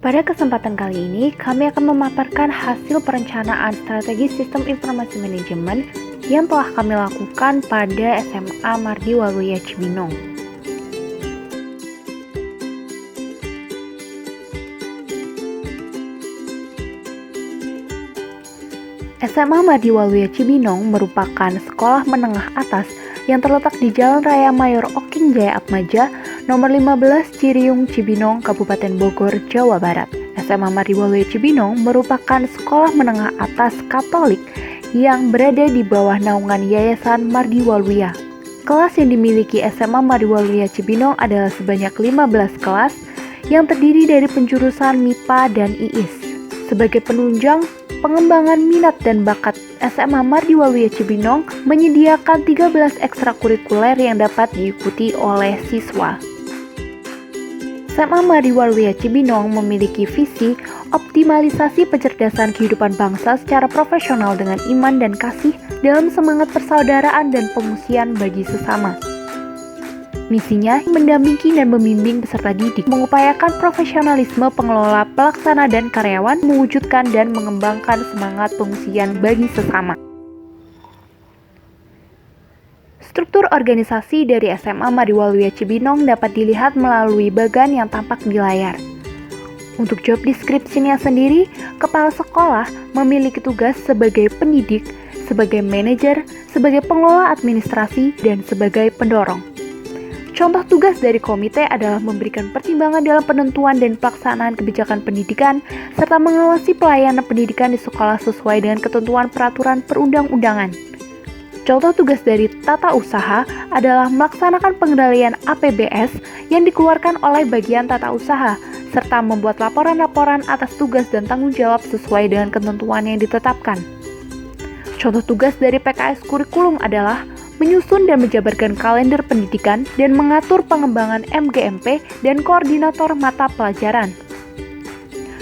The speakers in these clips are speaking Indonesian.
Pada kesempatan kali ini, kami akan memaparkan hasil perencanaan strategi sistem informasi manajemen yang telah kami lakukan pada SMA Mardi Waluya Cibinong. SMA Mardi Waluya Cibinong merupakan sekolah menengah atas yang terletak di Jalan Raya Mayor Oking Jaya Atmaja, nomor 15 Ciriung, Cibinong, Kabupaten Bogor, Jawa Barat. SMA Mardi Waluya Cibinong merupakan sekolah menengah atas Katolik yang berada di bawah naungan Yayasan Mardi Waluya. Kelas yang dimiliki SMA Mardi Waluya Cibinong adalah sebanyak 15 kelas yang terdiri dari penjurusan MIPA dan IIS. Sebagai penunjang pengembangan minat dan bakat, SMA Mardi Waluya Cibinong menyediakan 13 ekstrakurikuler yang dapat diikuti oleh siswa. SMA Mardi Waluya Cibinong memiliki visi optimalisasi pencerdasan kehidupan bangsa secara profesional dengan iman dan kasih dalam semangat persaudaraan dan pengungsian bagi sesama. Misinya mendampingi dan membimbing peserta didik, mengupayakan profesionalisme pengelola, pelaksana, dan karyawan, mewujudkan dan mengembangkan semangat pengungsian bagi sesama. Struktur organisasi dari SMA Mardi Waluya Cibinong dapat dilihat melalui bagan yang tampak di layar. Untuk job description-nya sendiri, kepala sekolah memiliki tugas sebagai pendidik, sebagai manajer, sebagai pengelola administrasi, dan sebagai pendorong. Contoh tugas dari komite adalah memberikan pertimbangan dalam penentuan dan pelaksanaan kebijakan pendidikan, serta mengawasi pelayanan pendidikan di sekolah sesuai dengan ketentuan peraturan perundang-undangan. Contoh tugas dari tata usaha adalah melaksanakan pengendalian APBS yang dikeluarkan oleh bagian tata usaha, serta membuat laporan-laporan atas tugas dan tanggung jawab sesuai dengan ketentuan yang ditetapkan. Contoh tugas dari PKS kurikulum adalah menyusun dan menjabarkan kalender pendidikan dan mengatur pengembangan MGMP dan koordinator mata pelajaran.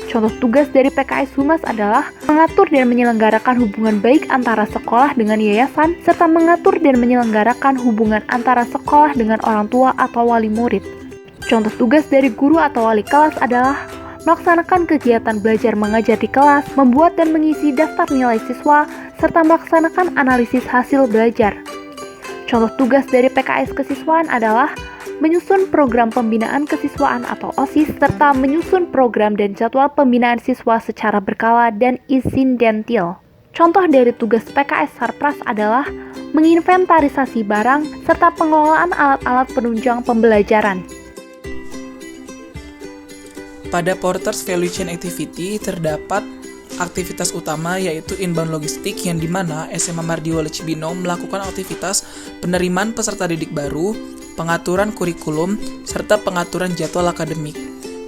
Contoh tugas dari PKS Humas adalah mengatur dan menyelenggarakan hubungan baik antara sekolah dengan yayasan, serta mengatur dan menyelenggarakan hubungan antara sekolah dengan orang tua atau wali murid. Contoh tugas dari guru atau wali kelas adalah melaksanakan kegiatan belajar mengajar di kelas, membuat dan mengisi daftar nilai siswa, serta melaksanakan analisis hasil belajar. Contoh tugas dari PKS kesiswaan adalah menyusun program pembinaan kesiswaan atau OSIS, serta menyusun program dan jadwal pembinaan siswa secara berkala dan insidentil. Contoh dari tugas PKS Sarpras adalah menginventarisasi barang, serta pengelolaan alat-alat penunjang pembelajaran. Pada Porters Value Chain Activity terdapat aktivitas utama yaitu inbound logistik yang dimana SMA Mardi Waluya Cibinong melakukan aktivitas penerimaan peserta didik baru, pengaturan kurikulum, serta pengaturan jadwal akademik.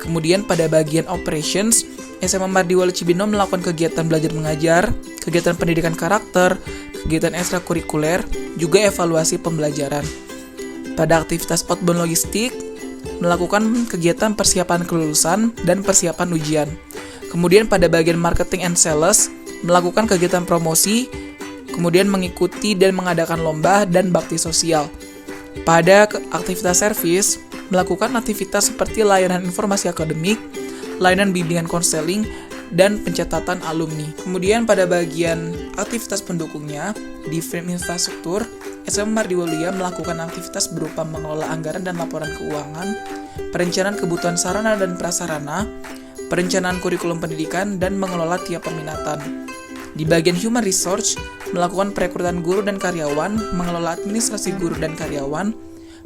Kemudian pada bagian operations, SMA Mardi Waluya Cibinong melakukan kegiatan belajar mengajar, kegiatan pendidikan karakter, kegiatan ekstrakurikuler, juga evaluasi pembelajaran. Pada aktivitas outbound logistik, melakukan kegiatan persiapan kelulusan dan persiapan ujian. Kemudian pada bagian marketing and sales, melakukan kegiatan promosi, kemudian mengikuti dan mengadakan lomba dan bakti sosial. Pada aktivitas service, melakukan aktivitas seperti layanan informasi akademik, layanan bimbingan konseling, dan pencatatan alumni. Kemudian pada bagian aktivitas pendukungnya, di frame infrastruktur, SMA Mardi Waluya melakukan aktivitas berupa mengelola anggaran dan laporan keuangan, perencanaan kebutuhan sarana dan prasarana, perencanaan kurikulum pendidikan, dan mengelola tiap peminatan. Di bagian Human Resource, melakukan perekrutan guru dan karyawan, mengelola administrasi guru dan karyawan,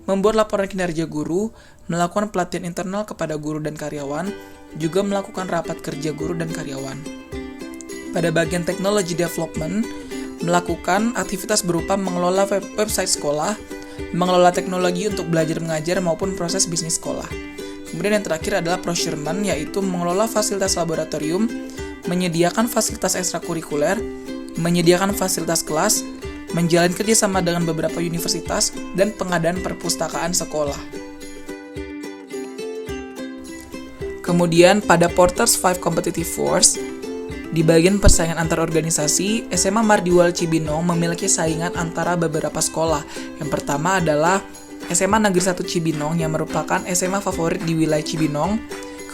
membuat laporan kinerja guru, melakukan pelatihan internal kepada guru dan karyawan, juga melakukan rapat kerja guru dan karyawan. Pada bagian Technology Development, melakukan aktivitas berupa mengelola website sekolah, mengelola teknologi untuk belajar mengajar maupun proses bisnis sekolah. Kemudian yang terakhir adalah procurement, yaitu mengelola fasilitas laboratorium, menyediakan fasilitas ekstrakurikuler, menyediakan fasilitas kelas, menjalin kerjasama dengan beberapa universitas, dan pengadaan perpustakaan sekolah. Kemudian pada Porters 5 Competitive Force, di bagian persaingan antar organisasi, SMA Mardi Waluya Cibinong memiliki saingan antara beberapa sekolah. Yang pertama adalah SMA Negeri 1 Cibinong yang merupakan SMA favorit di wilayah Cibinong.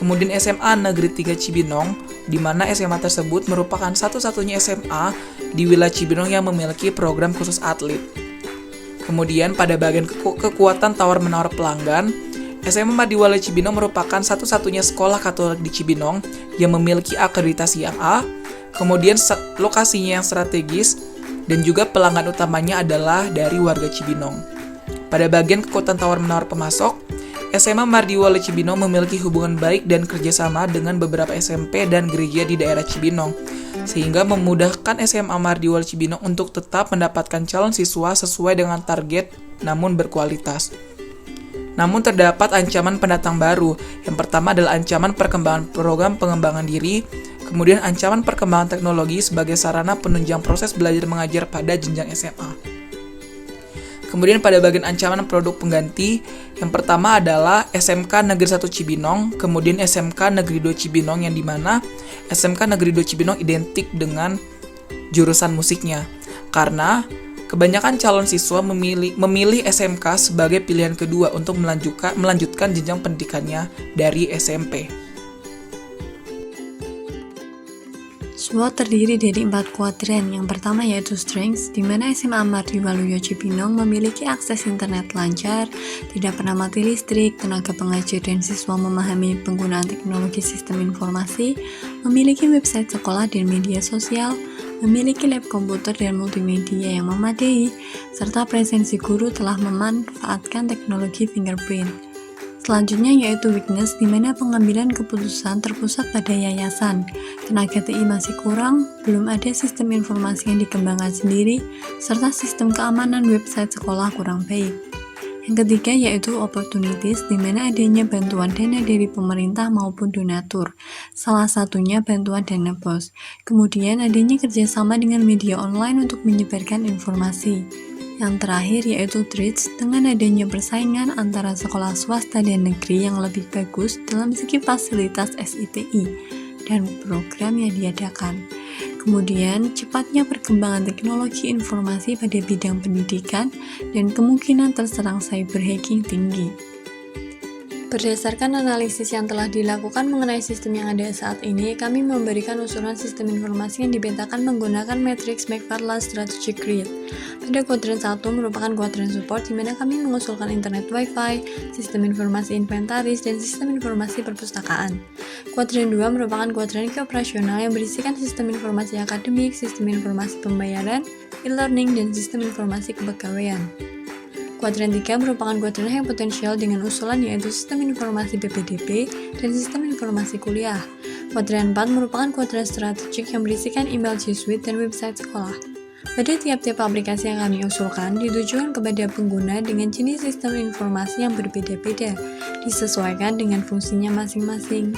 Kemudian SMA Negeri 3 Cibinong, di mana SMA tersebut merupakan satu-satunya SMA di wilayah Cibinong yang memiliki program khusus atlet. Kemudian pada bagian kekuatan tawar-menawar pelanggan, SMA Madiwale Cibinong merupakan satu-satunya sekolah Katolik di Cibinong yang memiliki akreditasi yang A, kemudian lokasinya yang strategis, dan juga pelanggan utamanya adalah dari warga Cibinong. Pada bagian kekuatan tawar-menawar pemasok, SMA Mardiwale Cibinong memiliki hubungan baik dan kerjasama dengan beberapa SMP dan gereja di daerah Cibinong, sehingga memudahkan SMA Mardiwale Cibinong untuk tetap mendapatkan calon siswa sesuai dengan target namun berkualitas. Namun terdapat ancaman pendatang baru. Yang pertama adalah ancaman perkembangan program pengembangan diri, kemudian ancaman perkembangan teknologi sebagai sarana penunjang proses belajar mengajar pada jenjang SMA. Kemudian pada bagian ancaman produk pengganti, yang pertama adalah SMK Negeri 1 Cibinong, kemudian SMK Negeri 2 Cibinong, yang dimana SMK Negeri 2 Cibinong identik dengan jurusan musiknya. Karena kebanyakan calon siswa memilih SMK sebagai pilihan kedua untuk melanjutkan jenjang pendidikannya dari SMP. SWOT terdiri dari 4 kuadran. Yang pertama yaitu strengths, di mana SMA Mardiwaluyo Cibinong memiliki akses internet lancar, tidak pernah mati listrik, tenaga pengajar dan siswa memahami penggunaan teknologi sistem informasi, memiliki website sekolah dan media sosial, memiliki lab komputer dan multimedia yang memadai, serta presensi guru telah memanfaatkan teknologi fingerprint. Selanjutnya yaitu weakness, di mana pengambilan keputusan terpusat pada yayasan. Tenaga TI masih kurang, belum ada sistem informasi yang dikembangkan sendiri, serta sistem keamanan website sekolah kurang baik. Yang ketiga yaitu opportunities, di mana adanya bantuan dana dari pemerintah maupun donatur. Salah satunya bantuan dana BOS. Kemudian adanya kerjasama dengan media online untuk menyebarkan informasi. Yang terakhir yaitu threats, dengan adanya persaingan antara sekolah swasta dan negeri yang lebih bagus dalam segi fasilitas SITI dan program yang diadakan. Kemudian, cepatnya perkembangan teknologi informasi pada bidang pendidikan dan kemungkinan terserang cyber hacking tinggi. Berdasarkan analisis yang telah dilakukan mengenai sistem yang ada saat ini, kami memberikan usulan sistem informasi yang dipetakan menggunakan matriks McFarland Strategic Grid. Pada kuadran 1 merupakan kuadran support, di mana kami mengusulkan internet Wi-Fi, sistem informasi inventaris, dan sistem informasi perpustakaan. Kuadran 2 merupakan kuadran keoperasional yang berisikan sistem informasi akademik, sistem informasi pembayaran, e-learning, dan sistem informasi kepegawaian. Kuadran 3 merupakan kuadran yang potensial dengan usulan yaitu sistem informasi PPDB dan sistem informasi kuliah. Kuadran 4 merupakan kuadran strategik yang berisikan email G Suite dan website sekolah. Pada tiap-tiap aplikasi yang kami usulkan ditujukan kepada pengguna dengan jenis sistem informasi yang berbeda-beda, disesuaikan dengan fungsinya masing-masing.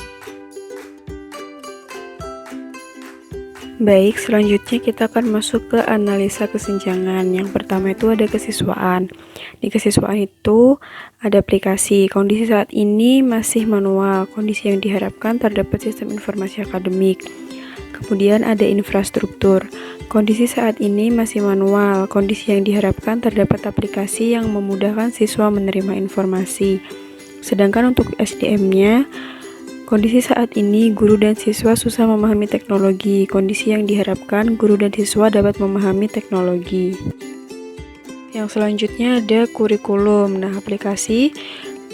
Baik, selanjutnya kita akan masuk ke analisa kesenjangan. Yang pertama itu ada kesiswaan. Di kesiswaan itu ada aplikasi. Kondisi saat ini masih manual. Kondisi yang diharapkan terdapat sistem informasi akademik. Kemudian ada infrastruktur. Kondisi saat ini masih manual. Kondisi yang diharapkan terdapat aplikasi yang memudahkan siswa menerima informasi. Sedangkan untuk SDM-nya, kondisi saat ini, guru dan siswa susah memahami teknologi. Kondisi yang diharapkan, guru dan siswa dapat memahami teknologi. Yang selanjutnya ada kurikulum. Nah, aplikasi.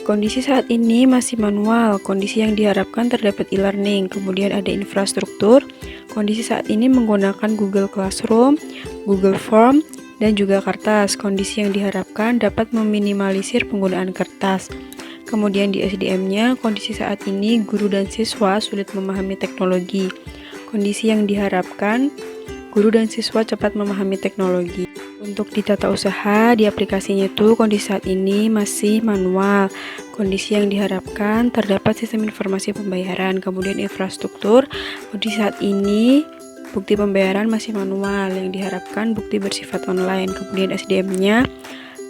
Kondisi saat ini masih manual. Kondisi yang diharapkan terdapat e-learning. Kemudian ada infrastruktur. Kondisi saat ini menggunakan Google Classroom, Google Form, dan juga kertas. Kondisi yang diharapkan dapat meminimalisir penggunaan kertas. Kemudian di SDM-nya, kondisi saat ini guru dan siswa sulit memahami teknologi. Kondisi yang diharapkan, guru dan siswa cepat memahami teknologi. Untuk di tata usaha, di aplikasinya itu kondisi saat ini masih manual. Kondisi yang diharapkan terdapat sistem informasi pembayaran. Kemudian infrastruktur, kondisi saat ini bukti pembayaran masih manual. Yang diharapkan bukti bersifat online. Kemudian SDM-nya,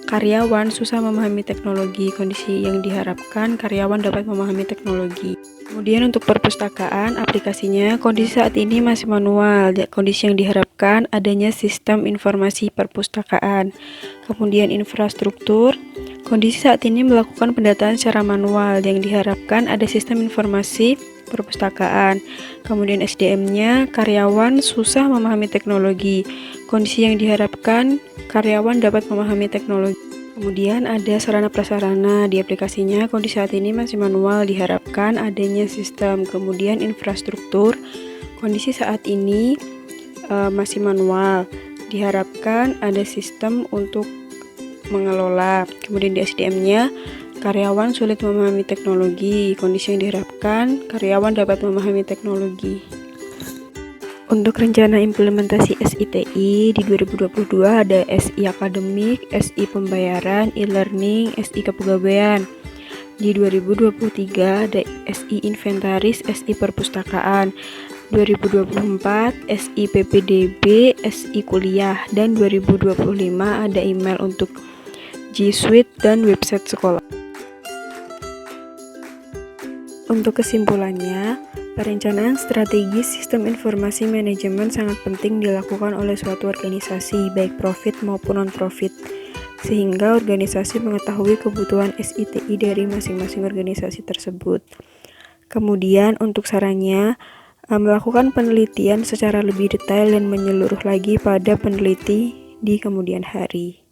karyawan susah memahami teknologi. Kondisi yang diharapkan karyawan dapat memahami teknologi. Kemudian untuk perpustakaan, aplikasinya kondisi saat ini masih manual. Kondisi yang diharapkan adanya sistem informasi perpustakaan. Kemudian infrastruktur, Kondisi saat ini melakukan pendataan secara manual yang diharapkan ada sistem informasi perpustakaan. Kemudian SDM-nya, karyawan susah memahami teknologi. Kondisi yang diharapkan karyawan dapat memahami teknologi. Kemudian ada sarana prasarana di aplikasinya. Kondisi saat ini masih manual, diharapkan adanya sistem. Kemudian infrastruktur. Kondisi saat ini masih manual, diharapkan ada sistem untuk mengelola. Kemudian di SDM-nya, karyawan sulit memahami teknologi. Kondisi yang diharapkan, karyawan dapat memahami teknologi. Untuk rencana implementasi SITI di 2022 ada SI Akademik, SI Pembayaran, e-learning, SI Kepegawaian. Di 2023 ada SI Inventaris, SI Perpustakaan. 2024 SI PPDB, SI Kuliah, dan 2025 ada email untuk G Suite dan website sekolah. Untuk kesimpulannya, perencanaan strategis sistem informasi manajemen sangat penting dilakukan oleh suatu organisasi, baik profit maupun non-profit, sehingga organisasi mengetahui kebutuhan SITI dari masing-masing organisasi tersebut. Kemudian untuk sarannya, melakukan penelitian secara lebih detail dan menyeluruh lagi pada peneliti di kemudian hari.